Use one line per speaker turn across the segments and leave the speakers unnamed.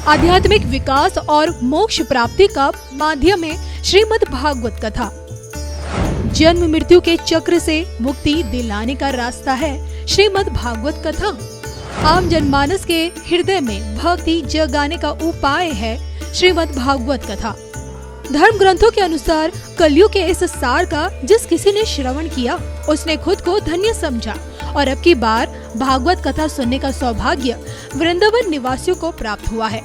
आध्यात्मिक विकास और मोक्ष प्राप्ति का माध्यम है श्रीमद् भागवत कथा। जन्म मृत्यु के चक्र से मुक्ति दिलाने का रास्ता है श्रीमद् भागवत कथा। आम जनमानस के हृदय में भक्ति जगाने का उपाय है श्रीमद् भागवत कथा। धर्म ग्रंथों के अनुसार कलयुग के इस सार का जिस किसी ने श्रवण किया उसने खुद को धन्य समझा और अब की बार भागवत कथा सुनने का सौभाग्य वृंदावन निवासियों को प्राप्त हुआ है।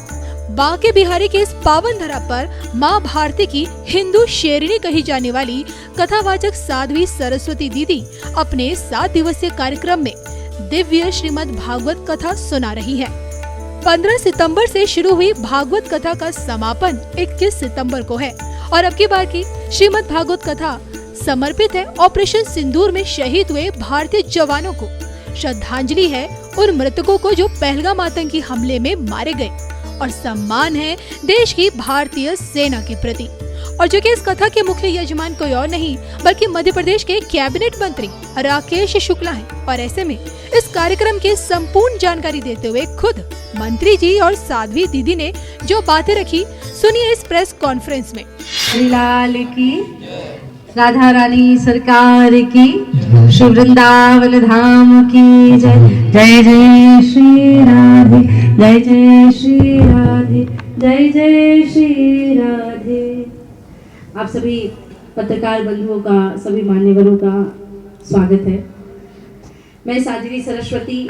बांके बिहारी के इस पावन धरा पर माँ भारती की हिंदू शेरनी कही जाने वाली कथावाचक साध्वी सरस्वती दीदी अपने 7 दिवसीय कार्यक्रम में दिव्य श्रीमद् भागवत कथा सुना रही है। 15 सितंबर से शुरू हुई भागवत कथा का समापन 21 सितंबर को है और अब की बार की श्रीमद् भागवत कथा समर्पित है ऑपरेशन सिंदूर में शहीद हुए भारतीय जवानों को। श्रद्धांजलि है उन मृतकों को जो पहलगाम आतंकी हमले में मारे गए और सम्मान है देश की भारतीय सेना के प्रति। और जो कि इस कथा के मुख्य यजमान कोई और नहीं बल्कि मध्य प्रदेश के कैबिनेट मंत्री राकेश शुक्ला हैं। और ऐसे में इस कार्यक्रम की संपूर्ण जानकारी देते हुए खुद मंत्री जी और साध्वी दीदी ने जो बातें रखी, सुनिए इस प्रेस कॉन्फ्रेंस में।
लाल की राधा रानी सरकार की, श्री वृंदावन धाम की जय। जय जय श्री राधे, जय जय श्री राधे, जय जय श्री राधे। आप सभी पत्रकार बंधुओं का, सभी मान्यवरों का स्वागत है। मैं साध्वी सरस्वती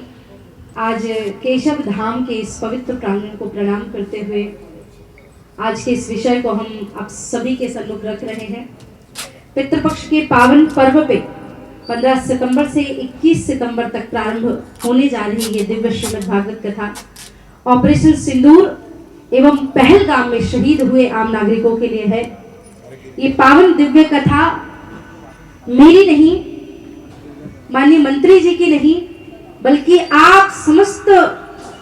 आज केशव धाम के इस पवित्र प्रांगण को प्रणाम करते हुए आज के इस विषय को हम आप सभी के सम्मुख रख रहे हैं। पितृपक्ष के पावन पर्व पे 15 सितंबर से 21 सितंबर तक प्रारंभ होने जा रही ये दिव्य श्रीमद् भागवत कथा ऑपरेशन सिंदूर एवं पहलगाम में शहीद हुए आम नागरिकों के लिए है। ये पावन दिव्य कथा मेरी नहीं, माननीय मंत्री जी की नहीं, बल्कि आप समस्त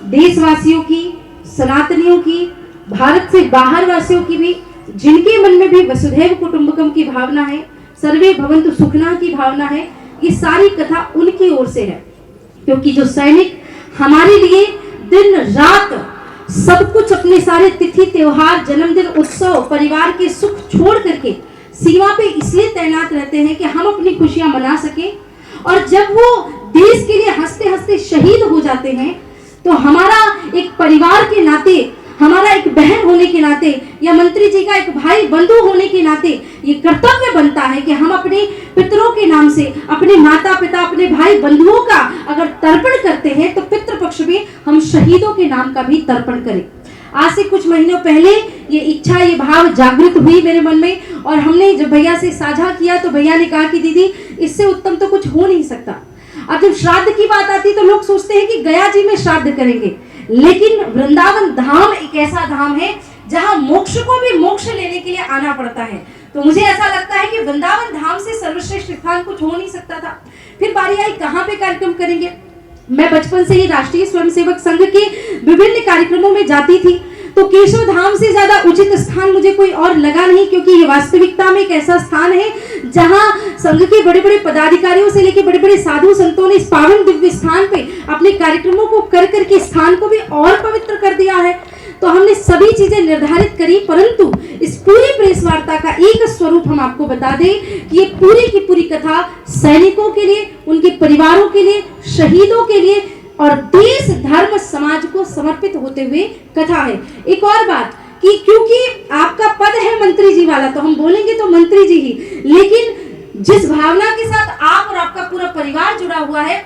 देशवासियों की, सनातनियों की, भारत से बाहर वासियों की भी, जिनके मन में भी वसुधैव कुटुंबकम की भावना है, सर्वे भवन्तु सुखिनः की भावना है, ये सारी कथा उनकी ओर से है। क्योंकि जो सैनिक हमारे लिए दिन रात सब कुछ अपने सारे तिथि त्योहार, जन्मदिन, उत्सव, परिवार के सुख छोड़ करके सीमा पे इसलिए तैनात रहते हैं कि हम अपनी खुशियां मना सके, और जब वो देश के लिए हंसते हंसते शहीद हो जाते हैं तो हमारा एक परिवार के नाते, हमारा एक बहन होने के नाते या मंत्री जी का एक भाई बंधु होने के नाते ये कर्तव्य बनता है कि हम अपने पितरों के नाम से, अपने माता पिता, अपने भाई बंधुओं का अगर तर्पण करते हैं तो पितृपक्ष में हम शहीदों के नाम का भी तर्पण करें। आज से कुछ महीनों पहले ये इच्छा, ये भाव जागृत हुई मेरे मन में और हमने जब भैया से साझा किया तो भैया ने कहा कि दीदी इससे उत्तम तो कुछ हो नहीं सकता। अब जब श्राद्ध की बात आती तो लोग सोचते हैं कि गया जी में श्राद्ध करेंगे, लेकिन वृंदावन धाम एक ऐसा धाम है जहां मोक्ष को भी मोक्ष लेने के लिए आना पड़ता है। तो मुझे ऐसा लगता है कि वृंदावन धाम से सर्वश्रेष्ठ स्थान कुछ हो नहीं सकता था। फिर बारी आई कहां पे कार्यक्रम करेंगे। मैं बचपन से ही राष्ट्रीय स्वयंसेवक संघ के विभिन्न कार्यक्रमों में जाती थी, तो केशव धाम से ज्यादा उचित स्थान मुझे कोई और लगा नहीं, क्योंकि ये वास्तविकता में एक ऐसा स्थान है जहां संघ के बड़े बड़े पदाधिकारियों से लेकर बड़े बड़े साधु संतों ने इस पावन दिव्य स्थान पे अपने कार्यक्रमों को कर करके स्थान को भी और पवित्र कर दिया है। तो हमने सभी चीजें निर्धारित करी, परंतु इस पूरी प्रेस वार्ता का एक स्वरूप हम आपको बता दें कि ये पूरी की पूरी कथा सैनिकों के लिए, उनके परिवारों के लिए, शहीदों के लिए और देश धर्म समाज को समर्पित होते हुए कथा है। एक और बात कि क्योंकि आपका पद है मंत्री जी वाला, तो हम बोलेंगे तो मंत्री जी ही, लेकिन जिस भावना के साथ आप और आपका पूरा परिवार जुड़ा हुआ है,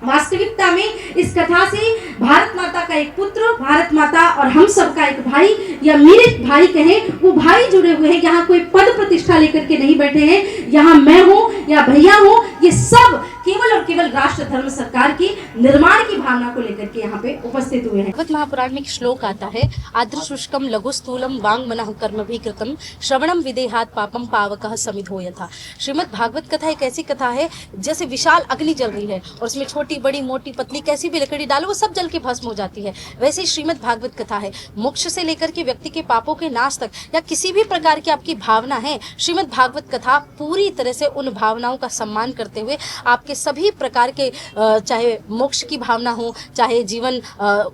वास्तविकता में इस कथा से भारत माता का एक पुत्र, भारत माता और हम सब का एक भाई या मेरे भाई कहें, वो भाई जुड़े हुए हैं। यहाँ कोई पद प्रतिष्ठा लेकर के नहीं बैठे हैं, यहाँ मैं हूँ या भैया हूँ, ये सब केवल और केवल राष्ट्र धर्म सरकार की निर्माण की भावना को लेकर के यहाँ पे उपस्थित हुए हैं।
भागवत महापुराण में एक श्लोक आता है, आद्र शुष्कम लघु स्थूलम वांग मनः कर्म भी कृतम श्रवणम विदेहात पापम पावकः समिधो यथा। श्रीमद् भागवत कथा एक ऐसी कथा है जैसे विशाल अग्नि जल रही है और उसमें छोटी बड़ी मोटी पतली कैसी भी लकड़ी डालो वो सब जल के भस्म हो जाती है। वैसे ही श्रीमद् भागवत कथा है, मोक्ष से लेकर के व्यक्ति के पापों के नाश तक या किसी भी प्रकार की आपकी भावना है, श्रीमद् भागवत कथा पूरी तरह से उन भावनाओं का सम्मान करती करते हुए आपके सभी प्रकार के चाहे मोक्ष की भावना हो, चाहे जीवन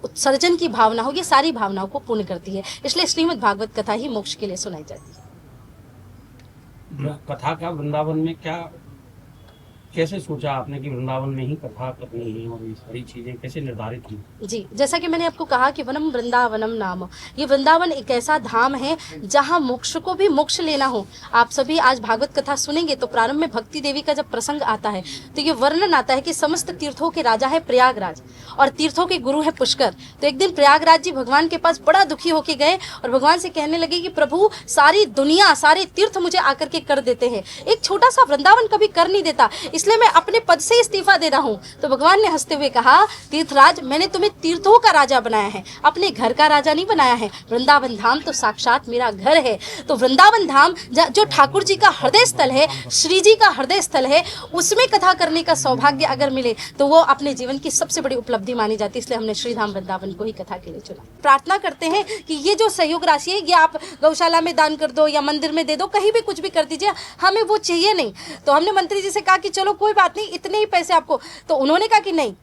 उत्सर्जन की भावना हो, ये सारी भावनाओं को पूर्ण करती है। इसलिए श्रीमद् भागवत कथा ही मोक्ष के लिए सुनाई जाती है।
कथा का वृंदावन में क्या, कैसे सोचा आपने कि वृंदावन में ही कथा करनी है और ये सारी चीजें कैसे निर्धारित की?
जी, जैसा कि मैंने आपको कहा कि वनम वृंदावनम नाम, ये वृंदावन एक ऐसा धाम है जहाँ मोक्ष को भी मोक्ष लेना हो। आप सभी आज भागवत कथा सुनेंगे तो प्रारंभ में भक्ति देवी का जब प्रसंग आता है तो ये वर्णन आता है कि समस्त तीर्थों के राजा है प्रयागराज और तीर्थों के गुरु है पुष्कर। तो एक दिन प्रयागराज जी भगवान के पास बड़ा दुखी होके गए और भगवान से कहने लगे कि प्रभु सारी दुनिया, सारे तीर्थ मुझे आकर के कर देते हैं, एक छोटा सा वृंदावन कभी कर नहीं देता, इसलिए मैं अपने पद से इस्तीफा दे रहा हूँ। तो भगवान ने हंसते हुए कहा, तीर्थराज मैंने तुम्हें तीर्थों का राजा बनाया है, अपने घर का राजा नहीं बनाया है। वृंदावन धाम तो साक्षात मेरा घर है। तो वृंदावन धाम जो ठाकुर जी का हृदय स्थल है, श्री जी का हृदय स्थल है, उसमें कथा करने का सौभाग्य अगर मिले तो वो अपने जीवन की सबसे बड़ी उपलब्धि मानी जाती है। इसलिए हमने श्रीधाम वृंदावन को ही कथा के लिए चुना। प्रार्थना करते हैं कि ये जो सहयोग राशि है ये आप गौशाला में दान कर दो या मंदिर में दे दो, कहीं भी कुछ भी कर दीजिए, हमें वो चाहिए नहीं। तो हमने मंत्री जी से कहा कि चलो कोई बात नहीं, इतने ही पैसे आपको। तो उन्होंने कहा कि नहीं,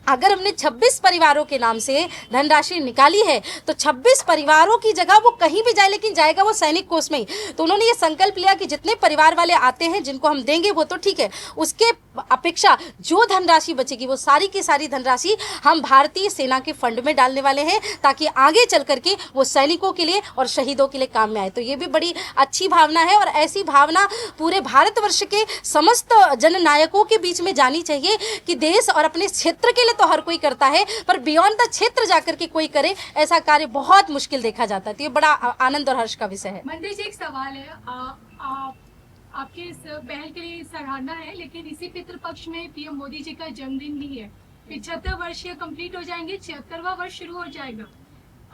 अगर हमने 26 परिवारों के नाम से धनराशि निकाली है तो 26 परिवारों की जगह वो कहीं भी जाए, लेकिन जाएगा वो सैनिक कोष में ही। तो उन्होंने ये संकल्प लिया कि जितने परिवार वाले आते हैं जिनको हम देंगे वो तो ठीक है, उसके अपेक्षा जो धनराशि बचेगी वो सारी की सारी धनराशि हम भारतीय सेना के फंड में डालने वाले हैं, ताकि आगे चल करके वो सैनिकों के लिए और शहीदों के लिए काम में आए। तो ये भी बड़ी अच्छी भावना है और ऐसी भावना पूरे भारतवर्ष के समस्त जननायकों के बीच में जानी चाहिए कि देश और अपने क्षेत्र के लिए तो हर कोई करता है, पर बियॉन्ड द क्षेत्र जाकर के कोई करे ऐसा कार्य बहुत मुश्किल देखा जाता है। तो ये बड़ा आनंद और हर्ष का विषय है।
मंदिर जी, एक सवाल है, आपके इस पहल के लिए सराहना है, लेकिन इसी पितृपक्ष में पीएम मोदी जी का जन्मदिन भी है। 75 वर्ष ये कंप्लीट हो जाएंगे, 76वां वर्ष शुरू हो जाएगा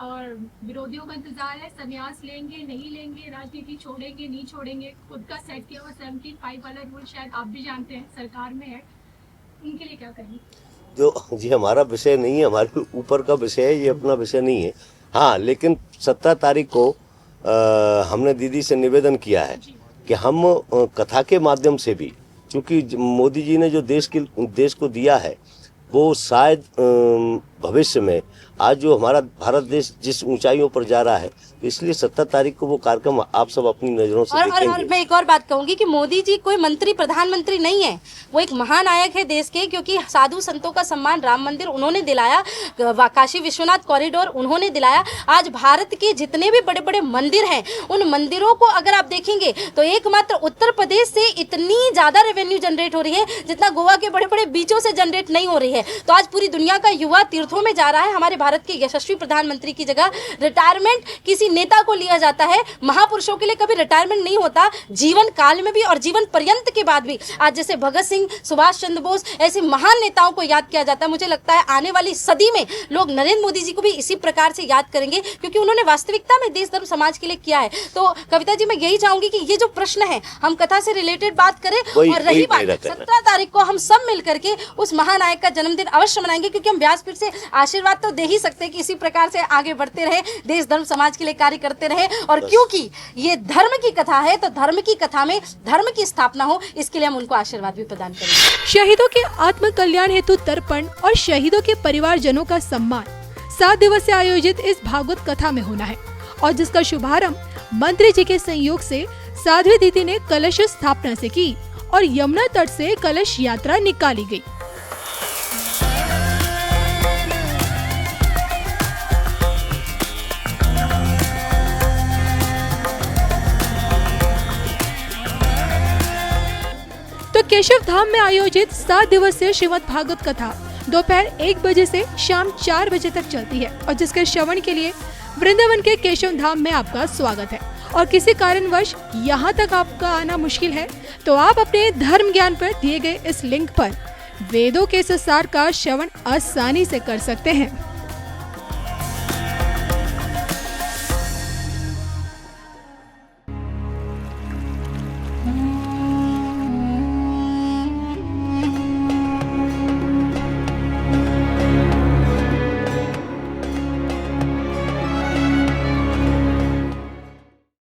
और विरोधियों का इंतजार है, संन्यास लेंगे नहीं लेंगे, राजनीति छोड़ेंगे नहीं छोड़ेंगे, खुद का सेट किया हुआ 75 वाला रूल शायद आप भी जानते हैं, सरकार में है, उनके लिए क्या करेंगे?
जो जी हमारा विषय नहीं है, हमारे ऊपर का विषय है, ये अपना विषय नहीं है। हाँ, लेकिन 17 तारीख को हमने दीदी से निवेदन किया है कि हम कथा के माध्यम से भी, क्योंकि मोदी जी ने जो देश को दिया है वो शायद भविष्य में आज जो हमारा भारत देश जिस ऊंचाइयों पर जा रहा है, इसलिए 17 तारीख को वो कार्यक्रम आप सब अपनी नजरों से देखेंगे। और
मैं एक और बात कहूंगी कि मोदी जी कोई मंत्री प्रधानमंत्री नहीं है, वो एक महानायक है देश के, क्योंकि साधु संतों का सम्मान राम मंदिर उन्होंने दिलाया, काशी विश्वनाथ कॉरिडोर उन्होंने दिलाया। आज भारत के जितने भी बड़े बड़े मंदिर हैं उन मंदिरों को अगर आप देखेंगे तो एकमात्र उत्तर प्रदेश से इतनी ज्यादा रेवेन्यू जनरेट हो रही है जितना गोवा के बड़े बड़े बीचों से जनरेट नहीं हो रही है। तो आज पूरी दुनिया का युवा तीर्थों में जा रहा है। हमारे भारत के यशस्वी प्रधानमंत्री की जगह रिटायरमेंट किसी नेता को लिया जाता है। महापुरुषों के लिए कभी रिटायरमेंट नहीं होता, जीवन काल में भी और जीवन पर्यंत के बाद भी। आज जैसे भगत सिंह, सुभाष चंद्र बोस ऐसे महान नेताओं को याद किया जाता है। मुझे लगता है आने वाली सदी में लोग नरेंद्र मोदी जी को भी इसी प्रकार से याद करेंगे, क्योंकि उन्होंने वास्तविकता में देश धर्म समाज के लिए किया है। तो कविता जी, मैं यही चाहूंगी कि ये जो प्रश्न है हम कथा से रिलेटेड बात करें, और रही बात 17 तारीख को हम सब मिलकर के उस महानायक का जन्मदिन अवश्य मनाएंगे, क्योंकि हम व्यासपीठ से आशीर्वाद तो दे ही सकते हैं कि इसी प्रकार से आगे बढ़ते रहे, देश धर्म समाज के लिए कार्य करते रहे। और क्योंकि ये धर्म की कथा है तो धर्म की कथा में धर्म की स्थापना हो, इसके लिए हम उनको आशीर्वाद भी प्रदान करेंगे।
शहीदों के आत्म कल्याण हेतु तर्पण और शहीदों के परिवारजनों का सम्मान 7 दिवसीय आयोजित इस भागवत कथा में होना है, और जिसका शुभारंभ मंत्री जी के संयोग से साध्वी दीदी ने कलश स्थापना से की और यमुना तट से कलश यात्रा निकाली गई। तो केशव धाम में आयोजित 7 दिवसीय श्रीमद् भागवत कथा दोपहर 1 बजे से शाम 4 बजे तक चलती है, और जिसके श्रवण के लिए वृंदावन के केशव धाम में आपका स्वागत है। और किसी कारणवश यहाँ तक आपका आना मुश्किल है तो आप अपने धर्म ज्ञान पर दिए गए इस लिंक पर वेदों के इस सार का श्रवण आसानी से कर सकते हैं।